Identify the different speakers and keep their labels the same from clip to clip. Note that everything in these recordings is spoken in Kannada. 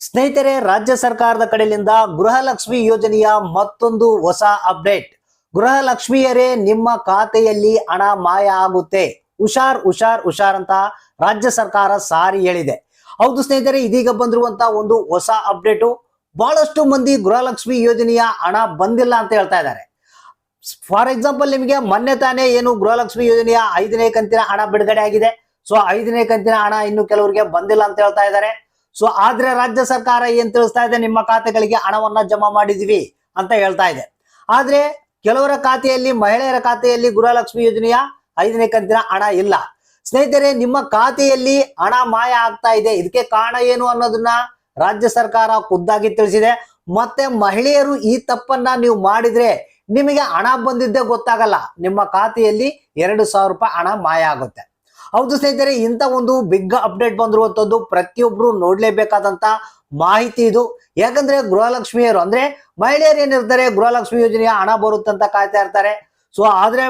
Speaker 1: ಸ್ನೇಹಿತರೆ, ರಾಜ್ಯ ಸರ್ಕಾರದ ಕಡೆಯಿಂದ ಗೃಹಲಕ್ಷ್ಮಿ ಯೋಜನೆಯ ಮತ್ತೊಂದು ಹೊಸ ಅಪ್ಡೇಟ್. ಗೃಹಲಕ್ಷ್ಮಿಯರೇ ನಿಮ್ಮ ಖಾತೆಯಲ್ಲಿ ಹಣ ಮಾಯ ಆಗುತ್ತೆ, ಹುಷಾರ್ ಹುಷಾರ್ ಹುಷಾರ್ ಅಂತ ರಾಜ್ಯ ಸರ್ಕಾರ ಸಾರಿ ಹೇಳಿದೆ. ಹೌದು ಸ್ನೇಹಿತರೆ, ಇದೀಗ ಬಂದಿರುವಂತ ಒಂದು ಹೊಸ ಅಪ್ಡೇಟು. ಬಹಳಷ್ಟು ಮಂದಿ ಗೃಹಲಕ್ಷ್ಮಿ ಯೋಜನೆಯ ಹಣ ಬಂದಿಲ್ಲ ಅಂತ ಹೇಳ್ತಾ ಇದ್ದಾರೆ. ಫಾರ್ ಎಕ್ಸಾಂಪಲ್, ನಿಮಗೆ ಮೊನ್ನೆ ತಾನೇ ಏನು ಗೃಹಲಕ್ಷ್ಮಿ ಯೋಜನೆಯ 5ನೇ ಕಂತಿನ ಹಣ ಬಿಡುಗಡೆ ಆಗಿದೆ. ಸೊ 5ನೇ ಕಂತಿನ ಹಣ ಇನ್ನು ಕೆಲವರಿಗೆ ಬಂದಿಲ್ಲ ಅಂತ ಹೇಳ್ತಾ ಇದ್ದಾರೆ. ಸೊ ಆದ್ರೆ ರಾಜ್ಯ ಸರ್ಕಾರ ಏನ್ ತಿಳಿಸ್ತಾ ಇದೆ, ನಿಮ್ಮ ಖಾತೆಗಳಿಗೆ ಹಣವನ್ನ ಜಮಾ ಮಾಡಿದೀವಿ ಅಂತ ಹೇಳ್ತಾ ಇದೆ. ಆದ್ರೆ ಕೆಲವರ ಖಾತೆಯಲ್ಲಿ, ಮಹಿಳೆಯರ ಖಾತೆಯಲ್ಲಿ ಗೃಹಲಕ್ಷ್ಮಿ ಯೋಜನೆಯ 5ನೇ ಕಂತಿನ ಹಣ ಇಲ್ಲ. ಸ್ನೇಹಿತರೆ, ನಿಮ್ಮ ಖಾತೆಯಲ್ಲಿ ಹಣ ಮಾಯ ಆಗ್ತಾ ಇದೆ. ಇದಕ್ಕೆ ಕಾರಣ ಏನು ಅನ್ನೋದನ್ನ ರಾಜ್ಯ ಸರ್ಕಾರ ಖುದ್ದಾಗಿ ತಿಳಿಸಿದೆ. ಮತ್ತೆ ಮಹಿಳೆಯರು ಈ ತಪ್ಪನ್ನ ನೀವು ಮಾಡಿದ್ರೆ ನಿಮಗೆ ಹಣ ಬಂದಿದ್ದೇ ಗೊತ್ತಾಗಲ್ಲ, ನಿಮ್ಮ ಖಾತೆಯಲ್ಲಿ 2,000 ರೂಪಾಯಿ ಹಣ ಮಾಯ ಆಗುತ್ತೆ. ಹೌದು ಸ್ನೇಹಿತರೆ, ಇಂಥ ಒಂದು ಬಿಗ್ ಅಪ್ಡೇಟ್ ಬಂದಿರುವಂತದ್ದು ಪ್ರತಿಯೊಬ್ರು ನೋಡ್ಲೇಬೇಕಾದಂತ ಮಾಹಿತಿ ಇದು. ಯಾಕಂದ್ರೆ ಗೃಹಲಕ್ಷ್ಮಿಯರು ಅಂದ್ರೆ ಮಹಿಳೆಯರು ಏನಿರ್ತಾರೆ, ಗೃಹಲಕ್ಷ್ಮಿ ಯೋಜನೆಯ ಹಣ ಬರುತ್ತೆ ಅಂತ ಕಾಯ್ತಾ ಇರ್ತಾರೆ. ಸೊ ಆದ್ರೆ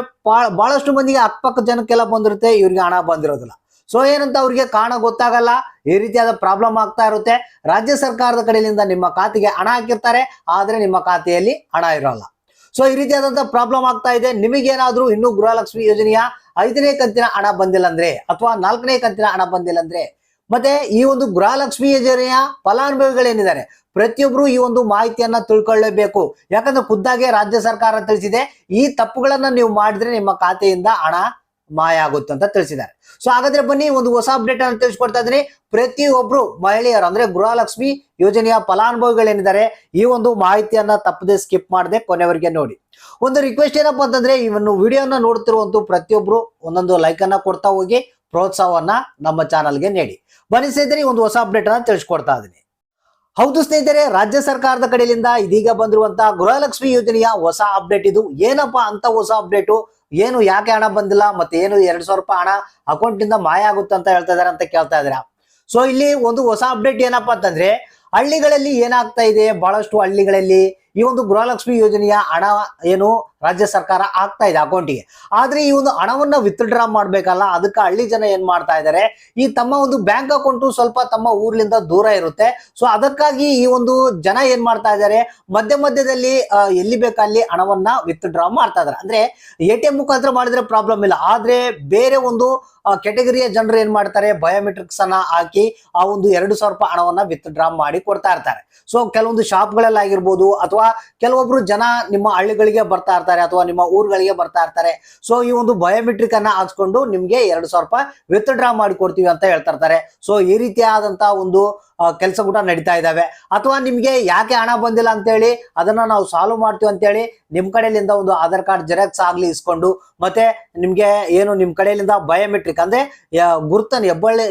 Speaker 1: ಬಹಳಷ್ಟು ಮಂದಿಗೆ ಅಕ್ಕಪಕ್ಕ ಜನಕ್ಕೆಲ್ಲ ಬಂದಿರುತ್ತೆ, ಇವ್ರಿಗೆ ಹಣ ಬಂದಿರೋದಿಲ್ಲ. ಸೊ ಏನಂತ ಅವ್ರಿಗೆ ಕಾರಣ ಗೊತ್ತಾಗಲ್ಲ, ಈ ರೀತಿಯಾದ ಪ್ರಾಬ್ಲಮ್ ಆಗ್ತಾ ಇರುತ್ತೆ. ರಾಜ್ಯ ಸರ್ಕಾರದ ಕಡೆಯಿಂದ ನಿಮ್ಮ ಖಾತೆಗೆ ಹಣ ಹಾಕಿರ್ತಾರೆ, ಆದ್ರೆ ನಿಮ್ಮ ಖಾತೆಯಲ್ಲಿ ಹಣ ಇರೋಲ್ಲ. ಸೊ ಈ ರೀತಿಯಾದಂತಹ ಪ್ರಾಬ್ಲಮ್ ಆಗ್ತಾ ಇದೆ. ನಿಮಗೇನಾದ್ರೂ ಇನ್ನೂ ಗೃಹಲಕ್ಷ್ಮಿ ಯೋಜನೆಯ 5ನೇ ಕಂತಿನ ಹಣ ಬಂದಿಲ್ಲ ಅಂದ್ರೆ, ಅಥವಾ 4ನೇ ಕಂತಿನ ಹಣ ಬಂದಿಲ್ಲ ಅಂದ್ರೆ, ಮತ್ತೆ ಈ ಒಂದು ಗೃಹಲಕ್ಷ್ಮಿ ಯೋಜನೆಯ ಫಲಾನುಭವಿಗಳೇನಿದ್ದಾರೆ ಪ್ರತಿಯೊಬ್ರು ಈ ಒಂದು ಮಾಹಿತಿಯನ್ನ ತಿಳ್ಕೊಳ್ಳೇಬೇಕು. ಯಾಕಂದ್ರೆ ಖುದ್ದಾಗೆ ರಾಜ್ಯ ಸರ್ಕಾರ ತಿಳಿಸಿದೆ, ಈ ತಪ್ಪುಗಳನ್ನ ನೀವು ಮಾಡಿದ್ರೆ ನಿಮ್ಮ ಖಾತೆಯಿಂದ ಹಣ ಮಾಯ ಆಗುತ್ತೆ ಅಂತ ತಿಳಿಸಿದ್ದಾರೆ. ಸೊ ಹಾಗಾದ್ರೆ ಬನ್ನಿ, ಒಂದು ಹೊಸ ಅಪ್ಡೇಟ್ ಅನ್ನು ತಿಳಿಸ್ಕೊಡ್ತಾ ಇದ್ದೀನಿ. ಪ್ರತಿಯೊಬ್ರು ಮಹಿಳೆಯರು ಅಂದ್ರೆ ಗೃಹಲಕ್ಷ್ಮಿ ಯೋಜನೆಯ ಫಲಾನುಭವಿಗಳೇನಿದ್ದಾರೆ ಈ ಒಂದು ಮಾಹಿತಿಯನ್ನ ತಪ್ಪದೆ ಸ್ಕಿಪ್ ಮಾಡದೆ ಕೊನೆವರೆಗೆ ನೋಡಿ. ಒಂದು ರಿಕ್ವೆಸ್ಟ್ ಏನಪ್ಪಾ ಅಂತಂದ್ರೆ, ಈ ಒಂದು ವಿಡಿಯೋನ ನೋಡ್ತಿರುವಂತ ಪ್ರತಿಯೊಬ್ರು ಒಂದೊಂದು ಲೈಕ್ ಅನ್ನ ಕೊಡ್ತಾ ಹೋಗಿ ಪ್ರೋತ್ಸಾಹವನ್ನ ನಮ್ಮ ಚಾನಲ್ಗೆ ನೀಡಿ. ಬನ್ನಿ ಸ್ನೇಹಿತರೆ, ಒಂದು ಹೊಸ ಅಪ್ಡೇಟ್ ಅನ್ನ ತಿಳಿಸ್ಕೊಡ್ತಾ ಇದ್ದೀನಿ. ಹೌದು ಸ್ನೇಹಿತರೆ, ರಾಜ್ಯ ಸರ್ಕಾರದ ಕಡೆಯಿಂದ ಇದೀಗ ಬಂದಿರುವಂತಹ ಗೃಹಲಕ್ಷ್ಮಿ ಯೋಜನೆಯ ಹೊಸ ಅಪ್ಡೇಟ್ ಇದು. ಏನಪ್ಪಾ ಅಂತ ಹೊಸ ಅಪ್ಡೇಟು, ಏನು ಯಾಕೆ ಹಣ ಬಂದಿಲ್ಲ, ಮತ್ತೆ ಏನು 2,000 ರೂಪಾಯಿ ಹಣ ಅಕೌಂಟ್ ಇಂದ ಮಾಯ ಆಗುತ್ತೆ ಅಂತ ಹೇಳ್ತಾ ಇದಾರೆ ಅಂತ ಕೇಳ್ತಾ ಇದ್ದೀರಾ. ಸೊ ಇಲ್ಲಿ ಒಂದು ಹೊಸ ಅಪ್ಡೇಟ್ ಏನಪ್ಪಾ ಅಂತಂದ್ರೆ, ಹಳ್ಳಿಗಳಲ್ಲಿ ಏನಾಗ್ತಾ ಇದೆ, ಬಹಳಷ್ಟು ಹಳ್ಳಿಗಳಲ್ಲಿ ಈ ಒಂದು ಗೃಹಲಕ್ಷ್ಮಿ ಯೋಜನೆಯ ಹಣ ಏನು ರಾಜ್ಯ ಸರ್ಕಾರ ಆಗ್ತಾ ಇದೆ ಅಕೌಂಟಿಗೆ. ಆದ್ರೆ ಈ ಒಂದು ಹಣವನ್ನ ವಿತ್ಡ್ರಾ ಮಾಡ್ಬೇಕಲ್ಲ, ಅದಕ್ಕೆ ಹಳ್ಳಿ ಜನ ಏನ್ ಮಾಡ್ತಾ ಇದ್ದಾರೆ, ಈ ತಮ್ಮ ಒಂದು ಬ್ಯಾಂಕ್ ಅಕೌಂಟ್ ಸ್ವಲ್ಪ ತಮ್ಮ ಊರ್ಲಿಂದ ದೂರ ಇರುತ್ತೆ. ಸೊ ಅದಕ್ಕಾಗಿ ಈ ಒಂದು ಜನ ಏನ್ ಮಾಡ್ತಾ ಇದ್ದಾರೆ, ಮಧ್ಯದಲ್ಲಿ ಎಲ್ಲಿ ಬೇಕಲ್ಲಿ ಹಣವನ್ನ ವಿತ್ಡ್ರಾ ಮಾಡ್ತಾ ಇದಾರೆ. ಅಂದ್ರೆ ATM ಮುಖಾಂತರ ಮಾಡಿದ್ರೆ ಪ್ರಾಬ್ಲಮ್ ಇಲ್ಲ, ಆದ್ರೆ ಬೇರೆ ಒಂದು ಕೆಟಗರಿಯ ಜನರು ಏನ್ ಮಾಡ್ತಾರೆ, ಬಯೋಮೆಟ್ರಿಕ್ಸ್ ಅನ್ನ ಹಾಕಿ ಆ ಒಂದು 2,000 ರೂಪಾಯಿ ಹಣವನ್ನ ವಿತ್ಡ್ರಾ ಮಾಡಿ ಕೊಡ್ತಾ ಇರ್ತಾರೆ. ಸೊ ಕೆಲವೊಂದು ಶಾಪ್ಗಳಲ್ಲಿ ಆಗಿರ್ಬೋದು, ಅಥವಾ ಕೆಲವೊಬ್ರು ಜನ ನಿಮ್ಮ ಹಳ್ಳಿಗಳಿಗೆ ಬರ್ತಾ ಇರ್ತಾರೆ ಅಥವಾ ನಿಮ್ಮ ಊರುಗಳಿಗೆ ಬರ್ತಾ ಇರ್ತಾರೆ. ಸೊ ಈ ಒಂದು ಬಯೋಮೆಟ್ರಿಕ್ ಅನ್ನ ಹಾಕ್ಸ್ಕೊಂಡು ನಿಮ್ಗೆ 2,000 ರೂಪಾಯಿ ವಿತ್ಡ್ರಾ ಮಾಡಿ ಕೊಡ್ತೀವಿ ಅಂತ ಹೇಳ್ತಾ ಇರ್ತಾರೆ. ಸೊ ಈ ರೀತಿಯಾದಂತಹ ಒಂದು ಕೆಲಸ ಕೂಡ ನಡೀತಾ ಇದಾವೆ. ಅಥವಾ ನಿಮ್ಗೆ ಯಾಕೆ ಹಣ ಬಂದಿಲ್ಲ ಅಂತೇಳಿ ಅದನ್ನ ನಾವು ಸಾಲ್ವ್ ಮಾಡ್ತೀವಿ ಅಂತೇಳಿ ನಿಮ್ ಕಡೆಯಿಂದ ಒಂದು ಆಧಾರ್ ಕಾರ್ಡ್ ಜೆರಾಕ್ಸ್ ಆಗ್ಲಿ ಇಸ್ಕೊಂಡು, ಮತ್ತೆ ನಿಮ್ಗೆ ಏನು ನಿಮ್ ಕಡೆಯಿಂದ ಬಯೋಮೆಟ್ರಿಕ್ ಅಂದ್ರೆ ಗುರ್ತನ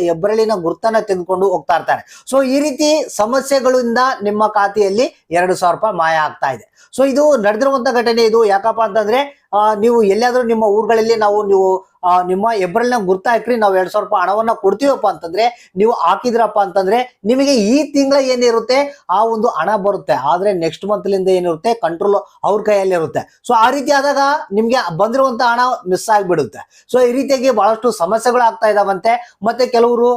Speaker 1: ಹೆಬ್ಬರಳಿನ ಗುರ್ತನ ತೆಗೆದುಕೊಂಡು ಹೋಗ್ತಾ ಇರ್ತಾರೆ. ಸೊ ಈ ರೀತಿ ಸಮಸ್ಯೆಗಳಿಂದ ನಿಮ್ಮ ಖಾತೆಯಲ್ಲಿ 2,000 ರೂಪಾಯಿ ಮಾಯ ಆಗ್ತಾ ಇದೆ. ಸೊ ಇದು ನಡೆದಿರುವಂತ ಘಟನೆ ಇದು. ಯಾಕಪ್ಪ ಅಂತಂದ್ರೆ, ನೀವು ಎಲ್ಲಾದ್ರೂ ನಿಮ್ಮ ಊರುಗಳಲ್ಲಿ ನೀವು ನಿಮ್ಮ ಹೆಬ್ಬರಳಿನ ಗುರ್ತ ಹಾಕ್ರಿ, ನಾವು 2,000 ರೂಪಾಯಿ ಹಣವನ್ನ ಕೊಡ್ತೀವಪ್ಪ ಅಂತಂದ್ರೆ, ನೀವು ಹಾಕಿದ್ರಪ್ಪ ಅಂತಂದ್ರೆ ನಿಮಗೆ ಈ ತಿಂಗಳ ಏನಿರುತ್ತೆ ಆ ಒಂದು ಹಣ ಬರುತ್ತೆ. ಆದ್ರೆ ನೆಕ್ಸ್ಟ್ ಮಂತ್ ಲಿಂದ ಏನಿರುತ್ತೆ ಕಂಟ್ರೋಲ್ ಅವ್ರ ಕೈಯಲ್ಲಿ ಇರುತ್ತೆ. ಸೊ ಆ ರೀತಿ ಆದಾಗ ನಿಮ್ಗೆ ಬಂದಿರುವಂತ ಹಣ ಮಿಸ್ ಆಗಿಬಿಡುತ್ತೆ. ಸೊ ಈ ರೀತಿಯಾಗಿ ಬಹಳಷ್ಟು ಸಮಸ್ಯೆಗಳು ಆಗ್ತಾ ಇದಾವಂತೆ. ಮತ್ತೆ ಕೆಲವರು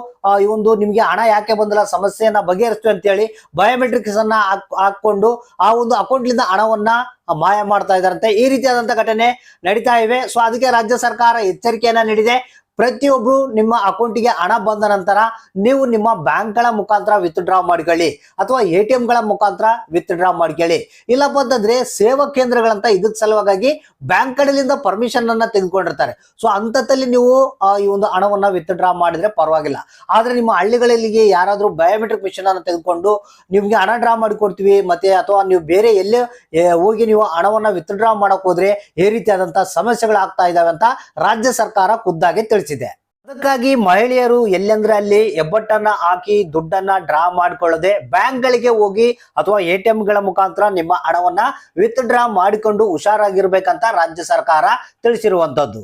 Speaker 1: ಈ ಒಂದು ನಿಮ್ಗೆ ಹಣ ಯಾಕೆ ಬಂದಿಲ್ಲ, ಸಮಸ್ಯೆಯನ್ನ ಬಗೆಹರಿಸ್ತೀವಿ ಅಂತೇಳಿ ಬಯೋಮೆಟ್ರಿಕ್ಸ್ ಅನ್ನ ಹಾಕೊಂಡು ಆ ಒಂದು ಅಕೌಂಟ್ ಲಿಂದ ಹಣವನ್ನ ಮಾಯ ಮಾಡ್ತಾ ಇದಾರಂತೆ. ಈ ರೀತಿಯಾದಂತ ಘಟನೆ ನಡೀತಾ ಇವೆ. ಸೊ ಅದಕ್ಕೆ ರಾಜ್ಯ ಸರ್ಕಾರ ಎಚ್ಚರಿಕೆಯನ್ನ ನೀಡಿದೆ. ಪ್ರತಿಯೊಬ್ರು ನಿಮ್ಮ ಅಕೌಂಟಿಗೆ ಹಣ ಬಂದ ನಂತರ ನೀವು ನಿಮ್ಮ ಬ್ಯಾಂಕ್ಗಳ ಮುಖಾಂತರ ವಿತ್ಡ್ರಾ ಮಾಡ್ಕೊಳ್ಳಿ, ಅಥವಾ ATM ಗಳ ಮುಖಾಂತರ ವಿತ್ಡ್ರಾ ಮಾಡ್ಕೊಳ್ಳಿ. ಇಲ್ಲಪ್ಪ ಅಂತಂದ್ರೆ ಸೇವಾ ಕೇಂದ್ರಗಳಂತ ಇದಕ್ ಸಲುವಾಗಿ ಬ್ಯಾಂಕ್ ಕಡೆಯಿಂದ ಪರ್ಮಿಷನ್ ಅನ್ನ ತೆಗೆದುಕೊಂಡಿರ್ತಾರೆ. ಸೊ ಅಂತಲ್ಲಿ ನೀವು ಈ ಒಂದು ಹಣವನ್ನ ವಿತ್ಡ್ರಾ ಮಾಡಿದ್ರೆ ಪರವಾಗಿಲ್ಲ. ಆದ್ರೆ ನಿಮ್ಮ ಹಳ್ಳಿಗಳಲ್ಲಿ ಯಾರಾದ್ರೂ ಬಯೋಮೆಟ್ರಿಕ್ ಮಿಷನ್ ಅನ್ನ ತೆಗೆದುಕೊಂಡು ನಿಮ್ಗೆ ಹಣ ಡ್ರಾ ಮಾಡಿ ಕೊಡ್ತೀವಿ, ಮತ್ತೆ ಅಥವಾ ನೀವು ಬೇರೆ ಎಲ್ಲೇ ಹೋಗಿ ನೀವು ಹಣವನ್ನ ವಿತ್ಡ್ರಾ ಮಾಡಕ್ ಹೋದ್ರೆ ಈ ರೀತಿಯಾದಂತಹ ಸಮಸ್ಯೆಗಳು ಆಗ್ತಾ ಇದಾವೆ ಅಂತ ರಾಜ್ಯ ಸರ್ಕಾರ ಖುದ್ದಾಗಿ ತಿಳಿಸಿದೆ. ಅದಕ್ಕಾಗಿ ಮಹಿಳೆಯರು ಎಲ್ಲೆಂದ್ರೆ ಅಲ್ಲಿ ಹೆಬ್ಬಟ್ಟನ್ನ ಹಾಕಿ ದುಡ್ಡನ್ನ ಡ್ರಾ ಮಾಡ್ಕೊಳ್ಳದೆ ಬ್ಯಾಂಕ್ ಗಳಿಗೆ ಹೋಗಿ ಅಥವಾ ATM ಗಳ ಮುಖಾಂತರ ನಿಮ್ಮ ಹಣವನ್ನ ವಿತ್ಡ್ರಾ ಮಾಡಿಕೊಂಡು ಹುಷಾರಾಗಿರ್ಬೇಕಂತ ರಾಜ್ಯ ಸರ್ಕಾರ ತಿಳಿಸಿರುವಂತದ್ದು.